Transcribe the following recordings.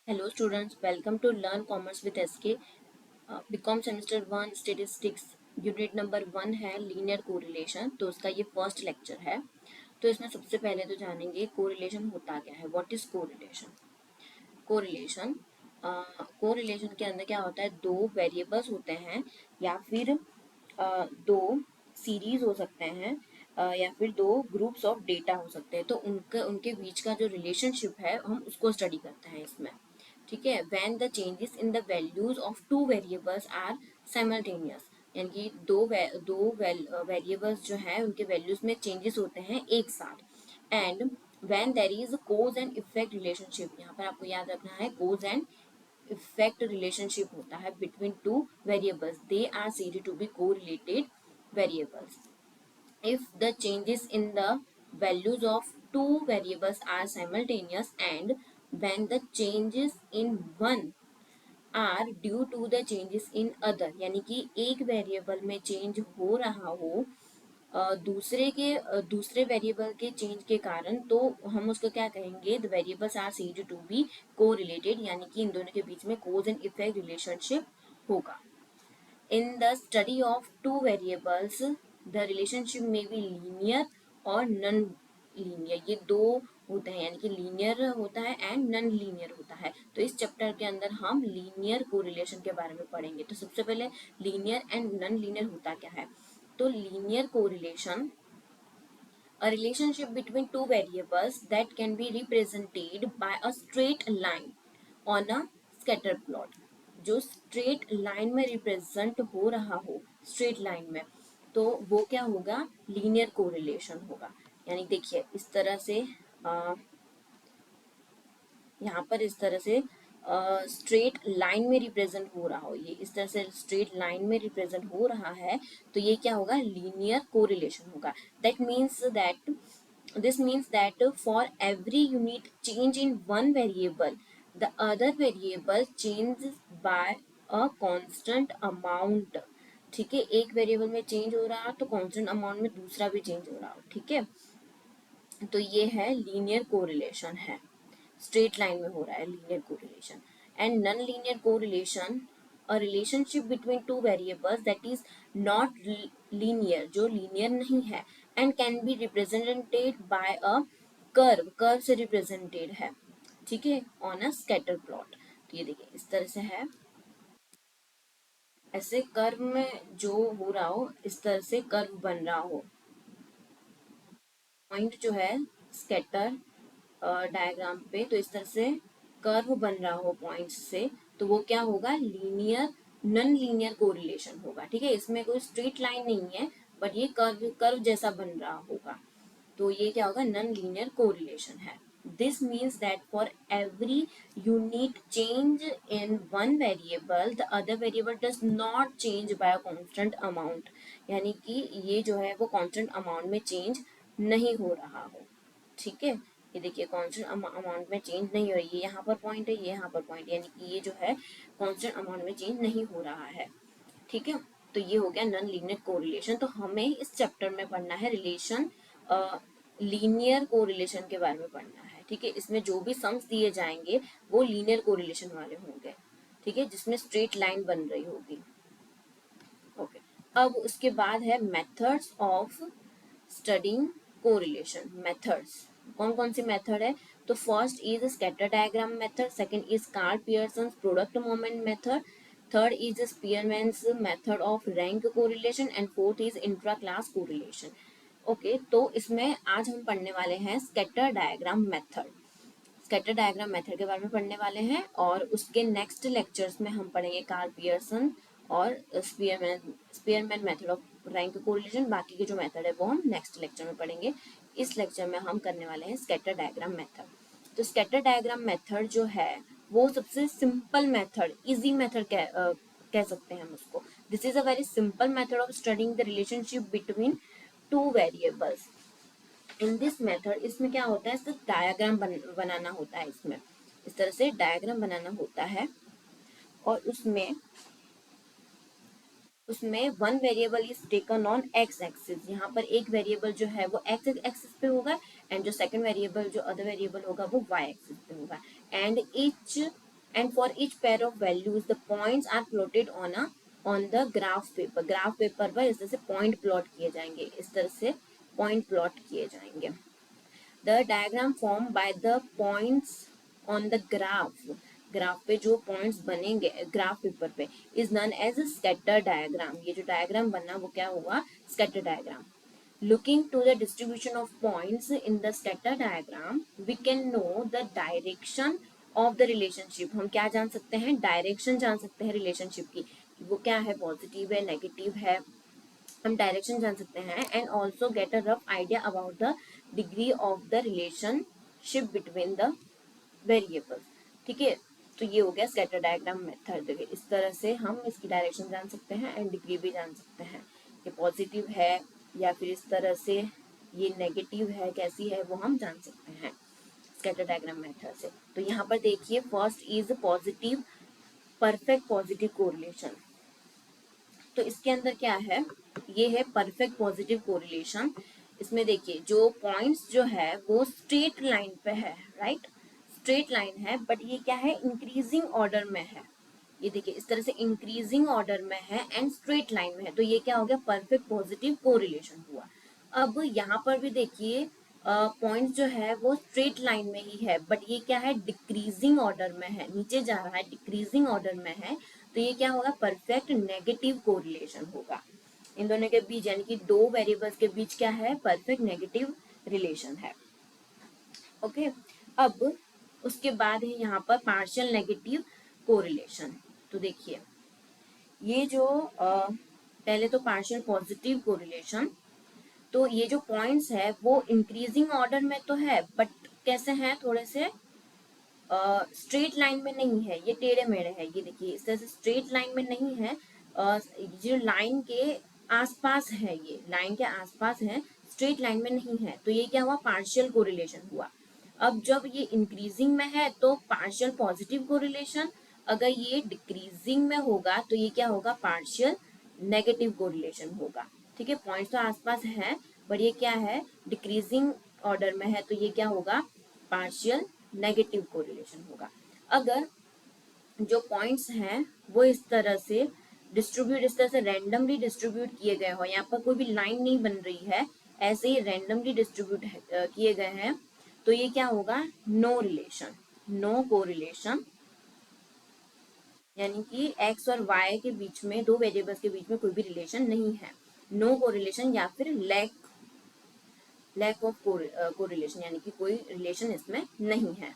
Hello students, welcome to Learn Commerce with SK. BCom semester 1 statistics unit number 1 है linear correlation. तो उसका ये first lecture है। तो इसमें सबसे पहले तो जानेंगे कोरिलेशन होता क्या है। What is correlation? Correlation correlation के अंदर क्या होता है, दो वेरिएबल्स होते हैं या फिर दो सीरीज हो सकते हैं या फिर दो ग्रुप्स ऑफ डेटा हो सकते हैं। तो उनके उनके बीच का जो रिलेशनशिप है हम उसको स्टडी करते हैं इसमें। ठीक है, when the changes in the values of two variables are simultaneous, यानी कि दो वेरिएबल्स जो है उनके वैल्यूज में चेंजेस होते हैं एक साथ। And when there is cause and effect relationship, यहाँ पर आपको याद रखना है कोज एंड इफेक्ट रिलेशनशिप होता है between two variables, they are said to be correlated variables. If the changes in the values of two variables are simultaneous and when the changes in one are due to the changes in other, यानी कि एक variable में change हो रहा हो दूसरे variable के change के कारण, तो हम उसको क्या कहेंगे, the variables are said to be correlated, यानी कि इन दोनों के बीच में कोज एंड इफेक्ट रिलेशनशिप होगा। In the study of two variables, the relationship may be linear और non linear, ये दो होते हैं, यानी कि लीनियर होता है एंड नॉन लीनियर होता है। तो इस चैप्टर के अंदर हम लीनियर कोरिलेशन के बारे में पढ़ेंगे। तो सबसे पहले लीनियर एंड नॉन लीनियर होता क्या है। तो linear correlation, a relationship between two variables that can be represented by a straight line on a scatter plot, जो स्ट्रेट लाइन में रिप्रेजेंट हो रहा हो, स्ट्रेट लाइन में, तो वो क्या होगा, लीनियर कोरिलेशन होगा। यानी देखिए इस तरह से यहाँ पर इस तरह से स्ट्रेट लाइन में रिप्रेजेंट हो रहा हो, ये इस तरह से स्ट्रेट लाइन में रिप्रेजेंट हो रहा है, तो ये क्या होगा, लीनियर कोरिलेशन होगा। That means that this means that for every unit change in one variable, the other variable changes by a constant amount। ठीक है, एक वेरिएबल में चेंज हो रहा तो कांस्टेंट अमाउंट में दूसरा भी चेंज हो रहा हो। ठीक है, तो ये है लीनियर कोरिलेशन है, स्ट्रेट लाइन में हो रहा है linear correlation. And non linear correlation, a relationship between two variables that is not linear, जो लीनियर नहीं है, and can be represented by a curve, curve से रिप्रेजेंटेड है। ठीक है, ऑन अ स्कैटर प्लॉट। तो ये देखिए इस तरह से है, ऐसे कर्व में जो हो रहा हो, इस तरह से कर्व बन रहा हो, पॉइंट जो है स्कैटर डायग्राम पे, तो इस तरह से कर्व बन रहा हो पॉइंट्स से, तो वो क्या होगा, लीनियर नॉन लीनियर कोरिलेशन होगा। ठीक है, इसमें कोई स्ट्रेट लाइन नहीं है, बट ये कर्व कर्व जैसा बन रहा होगा, तो ये क्या होगा, नॉन लीनियर कोरिलेशन है। This means that for every unit change in one variable, the other variable does not change bye a constant amount, यानी कि ये जो है वो कांस्टेंट अमाउंट में चेंज नहीं हो रहा हो। ठीक है, ये देखिए कांस्टेंट अमाउंट में चेंज नहीं हो रही है, यहाँ पर पॉइंट है, ये यहाँ पर पॉइंट, यानी कि ये जो है कांस्टेंट अमाउंट में चेंज नहीं हो रहा है। ठीक है, तो ये हो गया नॉन लीनियर कोरिलेशन। तो हमें इस चैप्टर में पढ़ना है रिलेशन, लीनियर कोरिलेशन के बारे में पढ़ना है। ठीक है, इसमें जो भी सम्स दिए जाएंगे वो लीनियर कोरिलेशन वाले होंगे। ठीक है, जिसमें स्ट्रेट लाइन बन रही होगी। ओके, अब उसके बाद है methods of studying correlation. Methods कौन कौन सी मेथड है, तो first is scatter diagram method, second is Karl Pearson product moment method, third is Spearman's method of rank correlation, and fourth is intra class correlation. Okay, तो इसमें आज हम पढ़ने वाले हैं scatter diagram method. Scatter diagram method के बारे में पढ़ने वाले हैं, और उसके नेक्स्ट लेक्चर्स में हम पढ़ेंगे कार्ल पियर्सन और Spearman method of rank correlation. बाकी के जो मेथड है वो हम नेक्स्ट लेक्चर में पढ़ेंगे। इस लेक्चर में हम करने वाले हैं स्कैटर डायग्राम मेथड। तो स्कैटर डायग्राम मेथड जो है वो सबसे सिंपल मेथड, इजी मेथड कह सकते हैं हम उसको। This is a very simple method of studying the relationship between two variables. In this method, इसमें क्या होता है, सिर्फ डायग्राम बनाना होता है। इसमें इस तरह से डायग्राम बनाना होता है, और उसमें उसमें one variable is taken on x axis. यहाँ पर एक वेरिएबल जो है वो एक्स एक्सिस पे होगा, एंड जो सेकंड वेरिएबल, जो अदर वेरिएबल होगा वो वाई एक्सिस पे होगा। And each and for each pair of values the points are plotted on the graph paper पर इस तरह से पॉइंट प्लॉट किए जाएंगे, इस तरह से पॉइंट प्लॉट किए जाएंगे. The diagram form by the points on the graph पे जो पॉइंट्स बनेंगे ग्राफ पेपर पे is known as scatter diagram. ये जो डायग्राम बनना वो क्या हुआ, scatter diagram. Looking to the distribution of points in the scatter diagram, we can know the direction of the relationship. हम क्या जान सकते हैं, डायरेक्शन जान सकते हैं रिलेशनशिप की, वो क्या है, पॉजिटिव है, नेगेटिव है, हम डायरेक्शन जान सकते हैं. And also get a rough idea about the degree of the relationship between the variables. ठीक है, तो ये हो गया स्कैटर डायग्राम मेथड. इस तरह से हम इसकी डायरेक्शन जान सकते हैं एंड डिग्री भी जान सकते हैं, ये पॉजिटिव है या फिर इस तरह से ये नेगेटिव है, कैसी है वो हम जान सकते हैं स्कैटर डायग्राम मेथड से. तो यहाँ पर देखिए first is positive, perfect positive correlation. तो इसके अंदर क्या है, ये है परफेक्ट पॉजिटिव कोरिलेशन. इसमें देखिए जो पॉइंट्स जो है वो स्ट्रेट लाइन पे है, राइट, स्ट्रेट लाइन है, बट ये क्या है, इंक्रीजिंग ऑर्डर में है. ये देखिए इस तरह से इंक्रीजिंग ऑर्डर में है एंड स्ट्रेट लाइन में है, तो ये क्या हो गया, परफेक्ट पॉजिटिव कोरिलेशन हुआ. अब यहाँ पर भी देखिए पॉइंट जो है वो स्ट्रेट लाइन में ही है, बट ये क्या है, डिक्रीजिंग ऑर्डर में है, नीचे जा रहा है, डिक्रीजिंग ऑर्डर में है, तो ये क्या होगा, परफेक्ट नेगेटिव कोरिलेशन होगा. इन दोनों के बीच यानी कि दो वेरिएबल्स के बीच क्या है, परफेक्ट नेगेटिव रिलेशन है. ओके, अब उसके बाद है यहाँ पर पार्शियल नेगेटिव कोरिलेशन. तो देखिए ये जो पहले तो पार्शियल पॉजिटिव कोरिलेशन, तो ये जो पॉइंट्स है वो इंक्रीजिंग ऑर्डर में तो है, बट कैसे हैं, थोड़े से स्ट्रेट लाइन में नहीं है, ये टेढ़े मेढ़े है. ये देखिए इस तरह से स्ट्रेट लाइन में नहीं है, जो लाइन के आसपास है, ये लाइन के आसपास है, स्ट्रेट लाइन में नहीं है, तो ये क्या हुआ, पार्शियल कोरिलेशन हुआ. अब जब ये इंक्रीजिंग में है तो पार्शियल पॉजिटिव कोरिलेशन, अगर ये डिक्रीजिंग में होगा तो ये क्या होगा, पार्शियल नेगेटिव कोरिलेशन होगा. ठीक है, पॉइंट्स तो आसपास है बट ये क्या है, डिक्रीजिंग ऑर्डर में है, तो ये क्या होगा, पार्शियल नेगेटिव कोरिलेशन होगा. अगर जो पॉइंट्स हैं वो इस तरह से डिस्ट्रीब्यूट, इस तरह से रैंडमली डिस्ट्रीब्यूट किए गए हो, यहाँ पर कोई भी लाइन नहीं बन रही है, ऐसे ही रैंडमली डिस्ट्रीब्यूट किए गए हैं, तो ये क्या होगा, नो रिलेशन, नो कोरिलेशन. यानी कि x और y के बीच में, दो वेरिएबल्स के बीच में कोई भी रिलेशन नहीं है, नो कोरिलेशन या फिर लैक ऑफ कोरिलेशन, यानी कि कोई रिलेशन इसमें नहीं है.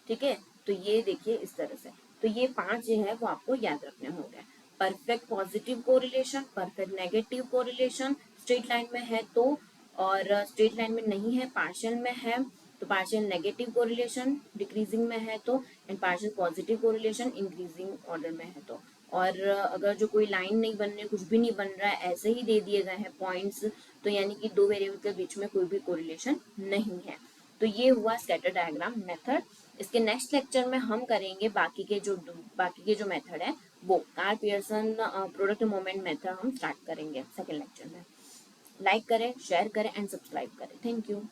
ठीक है, तो ये देखिए इस तरह से, तो ये 5 जो है वो आपको याद रखने होंगे. Perfect positive correlation, perfect negative correlation, straight line में है तो, और स्ट्रेट लाइन में नहीं है, पार्शियल में है तो पार्शियल नेगेटिव कोरिलेशन, डिक्रीजिंग में है तो, and partial positive correlation increasing order में है तो. और अगर जो कोई लाइन नहीं बन रही, कुछ भी नहीं बन रहा है, ऐसे ही दे दिए गए हैं पॉइंट्स, तो यानी कि दो वेरिएबल के बीच में कोई भी कोरिलेशन नहीं है. तो ये हुआ स्कैटर डायग्राम मेथड. इसके नेक्स्ट लेक्चर में हम करेंगे बाकी के जो मेथड है वो Karl Pearson product moment method हम स्टार्ट करेंगे सेकेंड लेक्चर में. लाइक करें, शेयर करें एंड सब्सक्राइब करें. Thank you.